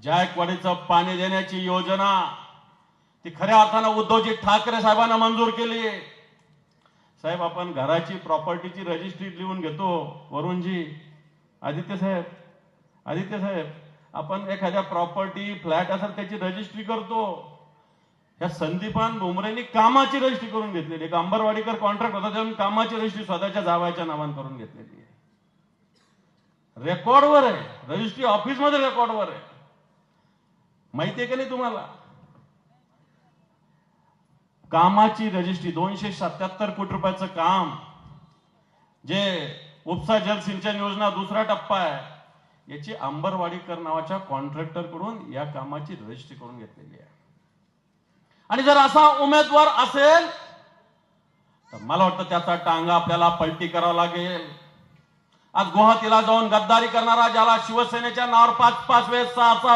जायकवाडीचं पाणी देण्याची योजना ती खऱ्या अर्थानं उद्धवजी ठाकरे साहेबांना मंजूर केली। साहेब आपण घराची प्रॉपर्टीची रजिस्ट्री लिहून घेतो, वरुणजी, आदित्य साहेब आपण एखाद्या प्रॉपर्टी फ्लॅट असेल त्याची रजिस्ट्री करतो। या संदीपान भुमरेंनी कामाची रजिस्ट्री करून घेतलेली, एक अंबरवाडीकर कॉन्ट्रॅक्ट होता त्यातून कामाची रजिस्ट्री स्वतःच्या जावयाच्या नावाने करून घेतलेली आहे। रेकॉर्डवर आहे, रजिस्ट्री ऑफिस मध्ये रेकॉर्डवर आहे। माहिती आहे का नाही तुम्हाला? कामाची रजिस्ट्री 277 कोटी रुपयाचं काम, जे उपसा जलसिंचन योजना दुसरा टप्पा आहे, याची अंबरवाडीकर नावाच्या कॉन्ट्रॅक्टर कडून या कामाची रजिस्ट्री करून घेतलेली आहे। आणि जर असा उमेदवार असेल तर मला वाटतं त्याचा टांगा आपल्याला पलटी करावा लागेल। आज गुवाहाटीला जाऊन गद्दारी करणारा, ज्याला शिवसेनेच्या नावावर 5-5 वेळेस 6